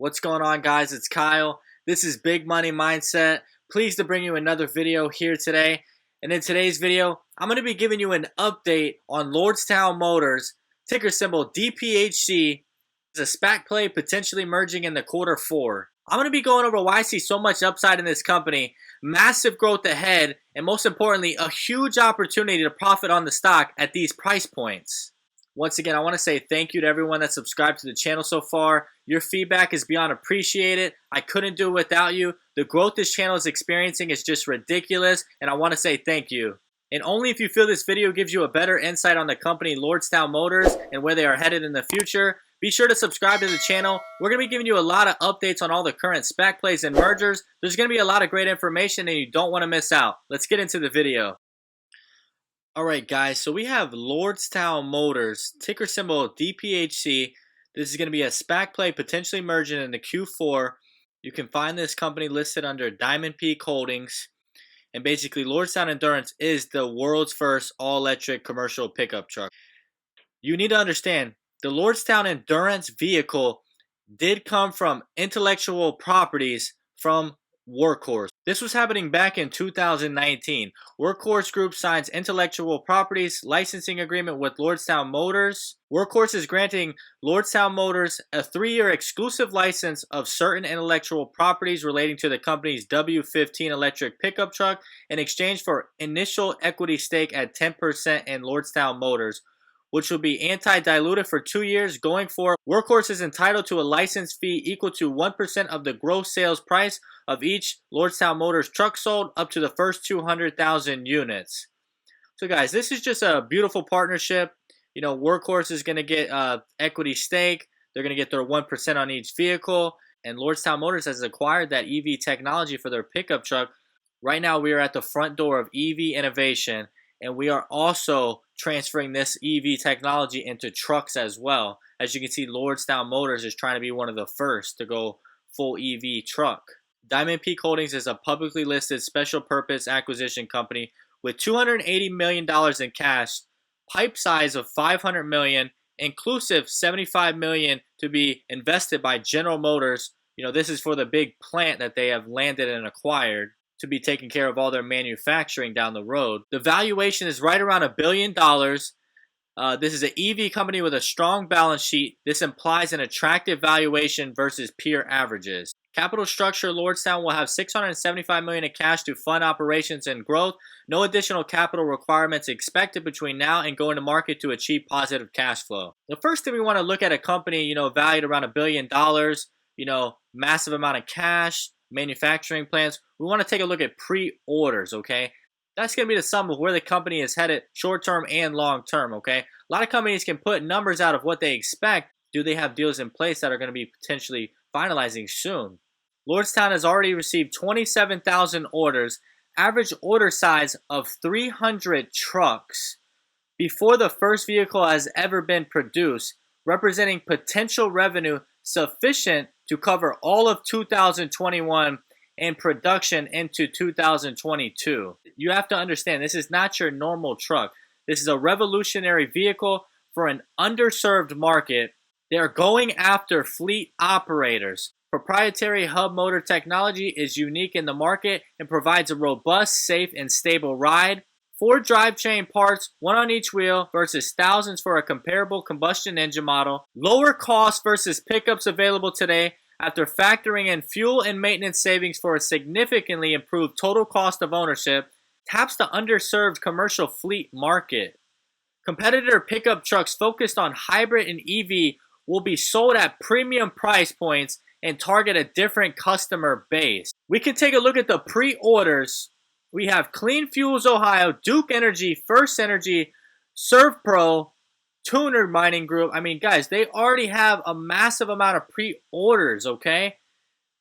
What's going on, guys? It's Kyle. This is Big Money Mindset. Pleased to bring you another video here today. And in today's video, I'm going to be giving you an update on Lordstown Motors, ticker symbol DPHC. It's a SPAC play potentially merging in the Q4. I'm going to be going over why I see so much upside in this company, massive growth ahead, and most importantly, a huge opportunity to profit on the stock at these price points. Once again, I want to say thank you to everyone that subscribed to the channel so far. Your feedback is beyond appreciated. I couldn't do it without you. The growth this channel is experiencing is just ridiculous, and I want to say thank you. And only if you feel this video gives you a better insight on the company Lordstown Motors and where they are headed in the future, be sure to subscribe to the channel. We're going to be giving you a lot of updates on all the current SPAC plays and mergers. There's going to be a lot of great information and you don't want to miss out. Let's get into the video. Alright guys, so we have Lordstown Motors, ticker symbol DPHC. This is going to be a SPAC play potentially merging in the Q4. You can find this company listed under Diamond Peak Holdings. And basically, Lordstown Endurance is the world's first all-electric commercial pickup truck. You need to understand, the Lordstown Endurance vehicle did come from intellectual properties from Workhorse. This was happening back in 2019. Workhorse Group signs intellectual properties licensing agreement with Lordstown Motors. Workhorse is granting Lordstown Motors a 3-year exclusive license of certain intellectual properties relating to the company's W15 electric pickup truck in exchange for initial equity stake at 10% in Lordstown Motors, which will be anti-dilutive for 2 years. Going forward, Workhorse is entitled to a license fee equal to 1% of the gross sales price of each Lordstown Motors truck sold up to the first 200,000 units. So guys, this is just a beautiful partnership. You know, Workhorse is going to get equity stake. They're going to get their 1% on each vehicle. And Lordstown Motors has acquired that EV technology for their pickup truck. Right now, we are at the front door of EV innovation. And we are also transferring this EV technology into trucks as well. As you can see, Lordstown Motors is trying to be one of the first to go full EV truck. Diamond Peak Holdings is a publicly listed special purpose acquisition company with $280 million in cash, pipe size of $500 million, inclusive $75 million to be invested by General Motors. You know, this is for the big plant that they have landed and acquired to be taking care of all their manufacturing down the road. The valuation is right around $1 billion. This is an EV company with a strong balance sheet. This implies an attractive valuation versus peer averages. Capital structure, Lordstown will have $675 million in cash to fund operations and growth. No additional capital requirements expected between now and going to market to achieve positive cash flow. The first thing we want to look at a company, you know, valued around $1 billion, you know, massive amount of cash, manufacturing plans. We want to take a look at pre-orders, okay? That's going to be the sum of where the company is headed short-term and long-term, okay? A lot of companies can put numbers out of what they expect. Do they have deals in place that are going to be potentially finalizing soon? Lordstown has already received 27,000 orders, average order size of 300 trucks before the first vehicle has ever been produced, representing potential revenue sufficient to cover all of 2021 and production into 2022. You have to understand, this is not your normal truck. This is a revolutionary vehicle for an underserved market. They are going after fleet operators. Proprietary hub motor technology is unique in the market and provides a robust, safe, and stable ride. 4 drivetrain parts, 1 on each wheel versus thousands for a comparable combustion engine model. Lower cost versus pickups available today after factoring in fuel and maintenance savings for a significantly improved total cost of ownership. Taps the underserved commercial fleet market. Competitor pickup trucks focused on hybrid and EV will be sold at premium price points and target a different customer base. We can take a look at the pre-orders. We have Clean Fuels Ohio, Duke Energy, First Energy, ServPro, Tuner Mining Group. I mean, guys, they already have a massive amount of pre-orders, okay?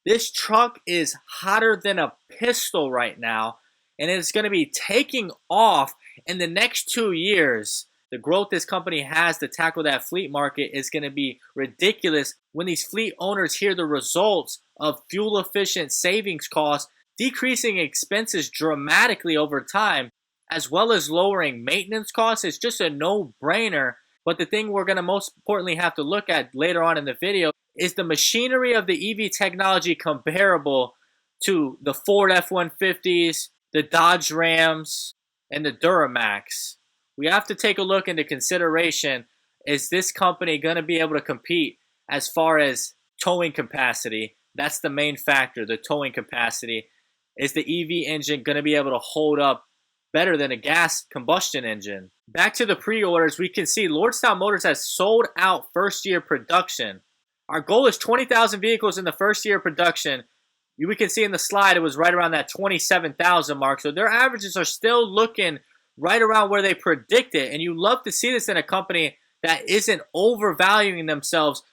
This truck is hotter than a pistol right now, and it's going to be taking off in the next 2 years. The growth this company has to tackle that fleet market is going to be ridiculous when these fleet owners hear the results of fuel-efficient savings costs, decreasing expenses dramatically over time, as well as lowering maintenance costs. It's just a no-brainer. But the thing we're going to most importantly have to look at later on in the video is the machinery of the EV technology comparable to the Ford F-150s, the Dodge Rams, and the Duramax? We have to take a look into consideration, is this company going to be able to compete as far as towing capacity? That's the main factor, the towing capacity. Is the EV engine going to be able to hold up better than a gas combustion engine? Back to the pre-orders, we can see Lordstown Motors has sold out first year production. Our goal is 20,000 vehicles in the first year of production. We can see in the slide it was right around that 27,000 mark. So their averages are still looking right around where they predicted. And you love to see this in a company that isn't overvaluing themselves,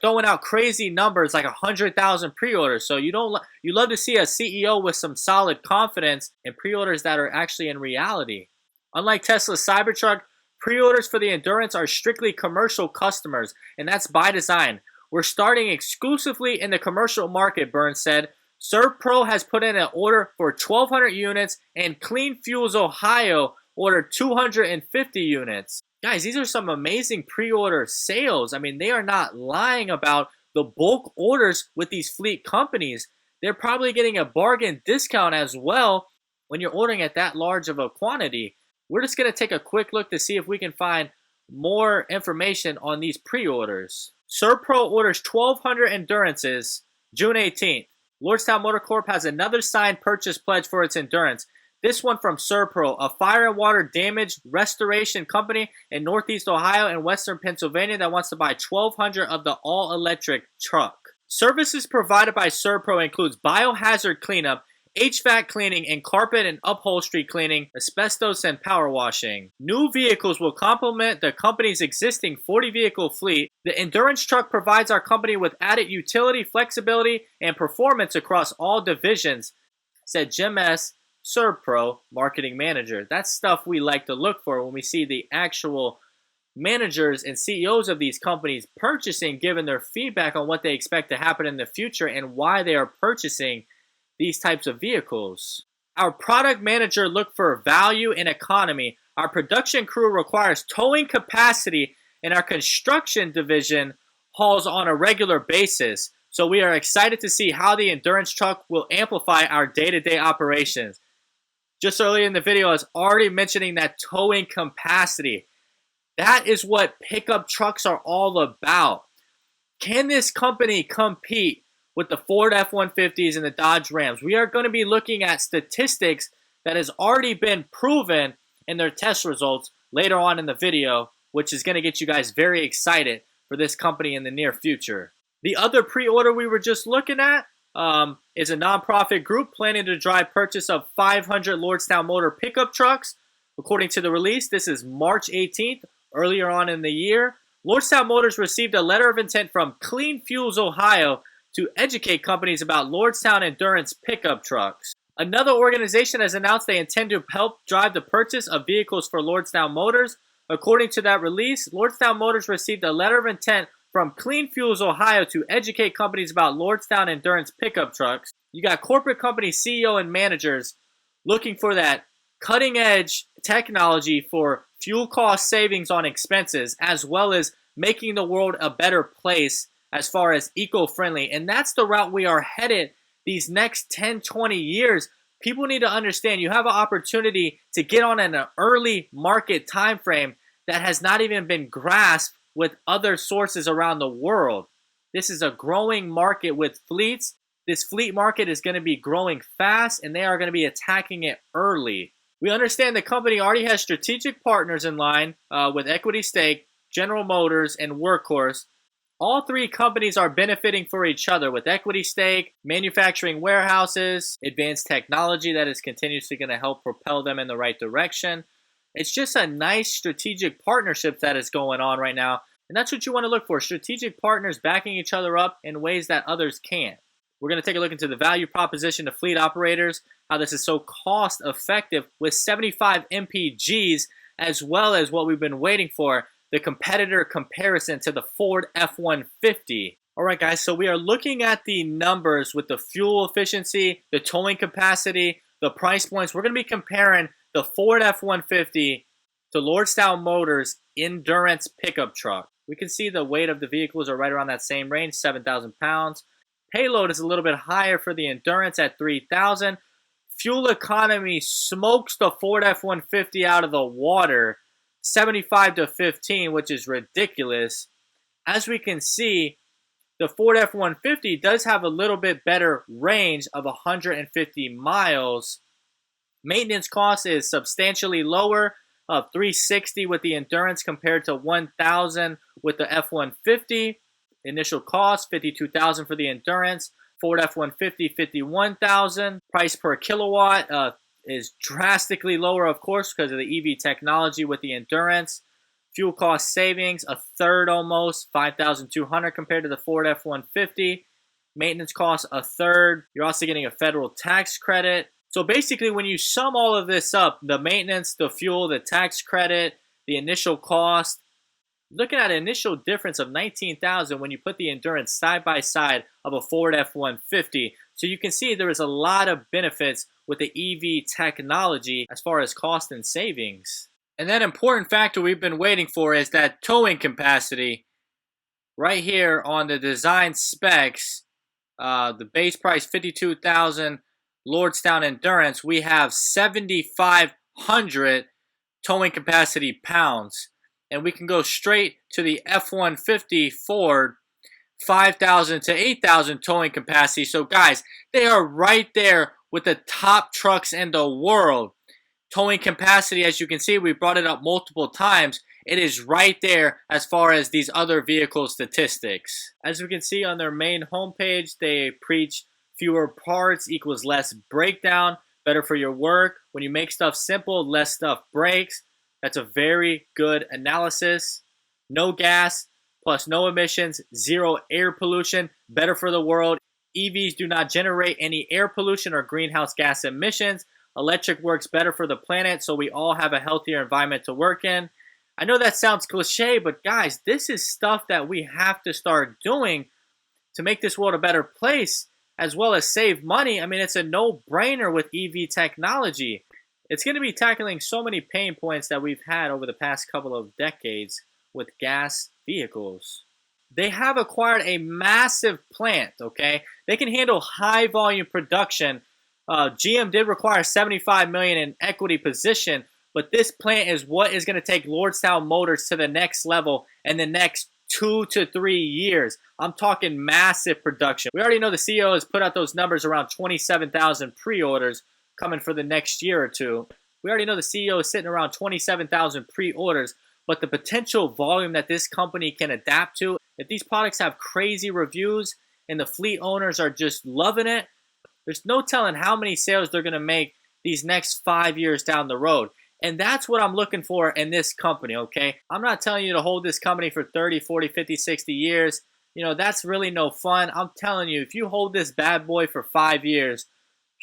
throwing out crazy numbers like 100,000 pre-orders. So you love to see a CEO with some solid confidence and pre-orders that are actually in reality. Unlike Tesla's Cybertruck, pre-orders for the Endurance are strictly commercial customers, and that's by design. We're starting exclusively in the commercial market, Burns said. ServPro has put in an order for 1,200 units, and Clean Fuels Ohio ordered 250 units. Guys, these are some amazing pre-order sales. I mean, they are not lying about the bulk orders with these fleet companies. They're probably getting a bargain discount as well when you're ordering at that large of a quantity. We're just going to take a quick look to see if we can find more information on these pre-orders. ServPro orders 1,200 Endurances June 18th. Lordstown Motor Corp has another signed purchase pledge for its Endurance. This one from ServPro, a fire and water damage restoration company in Northeast Ohio and Western Pennsylvania that wants to buy 1,200 of the all-electric truck. Services provided by ServPro includes biohazard cleanup, HVAC cleaning, and carpet and upholstery cleaning, asbestos, and power washing. New vehicles will complement the company's existing 40-vehicle fleet. The Endurance truck provides our company with added utility, flexibility, and performance across all divisions, said Jim S., ServPro marketing manager. That's stuff we like to look for when we see the actual managers and CEOs of these companies purchasing, giving their feedback on what they expect to happen in the future and why they are purchasing these types of vehicles. Our product manager looked for value and economy. Our production crew requires towing capacity, and our construction division hauls on a regular basis. So we are excited to see how the Endurance truck will amplify our day-to-day operations. Just earlier in the video, I was already mentioning that towing capacity. That is what pickup trucks are all about. Can this company compete with the Ford F-150s and the Dodge Rams? We are going to be looking at statistics that has already been proven in their test results later on in the video, which is going to get you guys very excited for this company in the near future. The other pre-order we were just looking at is a nonprofit group planning to drive purchase of 500 Lordstown Motor pickup trucks. According to the release, this is March 18th, earlier on in the year. Lordstown Motors received a letter of intent from Clean Fuels Ohio to educate companies about Lordstown Endurance pickup trucks. Another organization has announced they intend to help drive the purchase of vehicles for Lordstown Motors. According to that release, Lordstown Motors received a letter of intent from Clean Fuels Ohio to educate companies about Lordstown Endurance pickup trucks. You got corporate company CEO and managers looking for that cutting-edge technology for fuel cost savings on expenses, as well as making the world a better place as far as eco-friendly. And that's the route we are headed these next 10, 20 years. People need to understand you have an opportunity to get on an early market time frame that has not even been grasped with other sources around the world. This is a growing market with fleets. This fleet market is going to be growing fast, and they are going to be attacking it early. We understand the company already has strategic partners in line with Equity Stake, General Motors, and Workhorse. All three companies are benefiting for each other with Equity Stake, manufacturing warehouses, advanced technology that is continuously going to help propel them in the right direction. It's just a nice strategic partnership that is going on right now. And that's what you want to look for, strategic partners backing each other up in ways that others can't. We're going to take a look into the value proposition to fleet operators, how this is so cost effective with 75 MPGs, as well as what we've been waiting for, the competitor comparison to the Ford F-150. All right, guys, so we are looking at the numbers with the fuel efficiency, the towing capacity, the price points. We're going to be comparing the Ford F-150 to Lordstown Motors Endurance pickup truck. We can see the weight of the vehicles are right around that same range, 7,000 pounds. Payload is a little bit higher for the endurance at 3,000. Fuel economy smokes the Ford F-150 out of the water, 75 to 15, which is ridiculous. As we can see, the Ford F-150 does have a little bit better range of 150 miles. Maintenance cost is substantially lower, of $360 with the endurance compared to $1,000 with the F-150. Initial cost, $52,000 for the endurance. Ford F-150, $51,000. Price per kilowatt is drastically lower, of course, because of the EV technology with the endurance. Fuel cost savings, a third almost, $5,200 compared to the Ford F-150. Maintenance cost, a third. You're also getting a federal tax credit. So basically, when you sum all of this up, the maintenance, the fuel, the tax credit, the initial cost, looking at an initial difference of $19,000 when you put the endurance side by side of a Ford F-150. So you can see there is a lot of benefits with the EV technology as far as cost and savings. And that important factor we've been waiting for is that towing capacity. Right here on the design specs, the base price $52,000, Lordstown Endurance, we have 7,500 towing capacity pounds. And we can go straight to the F-150 Ford, 5,000 to 8,000 towing capacity. So guys, they are right there with the top trucks in the world. Towing capacity, as you can see, we brought it up multiple times. It is right there as far as these other vehicle statistics. As we can see on their main homepage, they preach fewer parts equals less breakdown, better for your work. When you make stuff simple, less stuff breaks. That's a very good analysis. No gas plus no emissions, zero air pollution, better for the world. EVs do not generate any air pollution or greenhouse gas emissions. Electric works better for the planet, so we all have a healthier environment to work in. I know that sounds cliche, but guys, this is stuff that we have to start doing to make this world a better place, as well as save money. I mean, it's a no-brainer with EV technology. It's going to be tackling so many pain points that we've had over the past couple of decades with gas vehicles. They have acquired a massive plant, okay? They can handle high volume production. GM did require $75 million in equity position, but this plant is what is going to take Lordstown Motors to the next level in the next 2 to 3 years. I'm talking massive production. We already know the CEO has put out those numbers around 27,000 pre-orders coming for the next year or two. We already know the CEO is sitting around 27,000 pre-orders, but the potential volume that this company can adapt to, if these products have crazy reviews and the fleet owners are just loving it, there's no telling how many sales they're going to make these next 5 years down the road. And that's what I'm looking for in this company, okay? I'm not telling you to hold this company for 30, 40, 50, 60 years. You know, that's really no fun. I'm telling you, if you hold this bad boy for 5 years,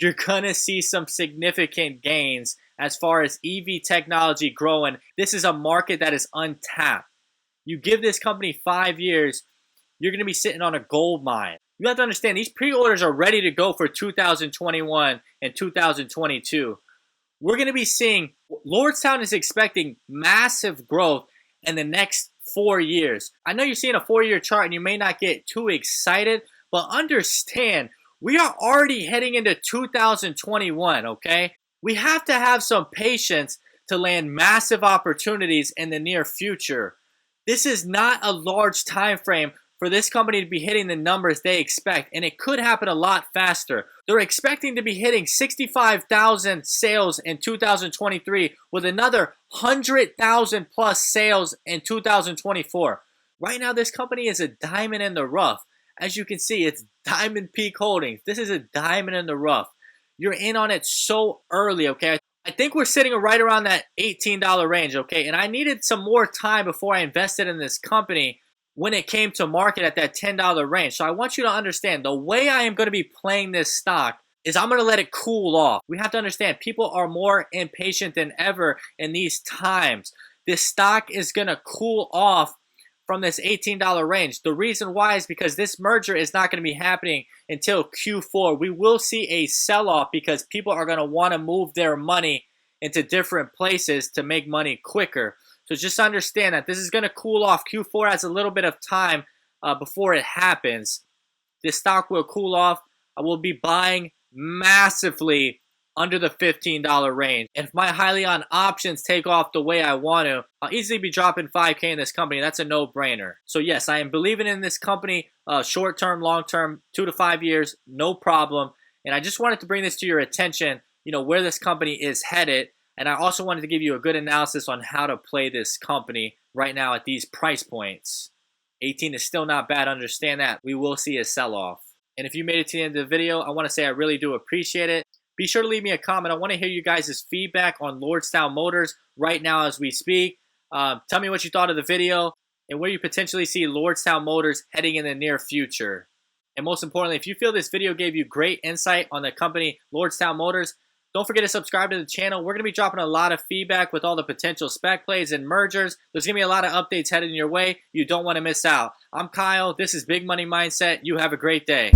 you're going to see some significant gains as far as EV technology growing. This is a market that is untapped. You give this company 5 years, you're going to be sitting on a gold mine. You have to understand, these pre-orders are ready to go for 2021 and 2022. We're going to be seeing, Lordstown is expecting massive growth in the next 4 years. I know you're seeing a 4-year chart and you may not get too excited, but understand, we are already heading into 2021, okay? We have to have some patience to land massive opportunities in the near future. This is not a large time frame for this company to be hitting the numbers they expect, and it could happen a lot faster. They're expecting to be hitting 65,000 sales in 2023 with another 100,000 plus sales in 2024. Right now, this company is a diamond in the rough. As you can see, it's Diamond Peak Holdings. This is a diamond in the rough. You're in on it so early, okay? I think we're sitting right around that $18 range, okay? And I needed some more time before I invested in this company when it came to market at that $10 range. So I want you to understand, the way I am going to be playing this stock is I'm going to let it cool off. We have to understand, people are more impatient than ever in these times. This stock is going to cool off from this $18 range. The reason why is because this merger is not going to be happening until Q4. We will see a sell-off because people are going to want to move their money into different places to make money quicker. So just understand that this is going to cool off. Q4 has a little bit of time before it happens. This stock will cool off. I will be buying massively under the $15 range. And if my highly on options take off the way I want to, I'll easily be dropping 5K in this company. That's a no-brainer. So yes, I am believing in this company short-term, long-term, 2 to 5 years, no problem. And I just wanted to bring this to your attention, you know, where this company is headed. And I also wanted to give you a good analysis on how to play this company right now at these price points. 18 is still not bad, understand that. We will see a sell-off. And if you made it to the end of the video, I want to say I really do appreciate it. Be sure to leave me a comment. I want to hear you guys' feedback on Lordstown Motors right now as we speak. Tell me what you thought of the video and where you potentially see Lordstown Motors heading in the near future. And most importantly, if you feel this video gave you great insight on the company Lordstown Motors, don't forget to subscribe to the channel. We're going to be dropping a lot of feedback with all the potential spec plays and mergers. There's going to be a lot of updates headed in your way. You don't want to miss out. I'm Kyle. This is Big Money Mindset. You have a great day.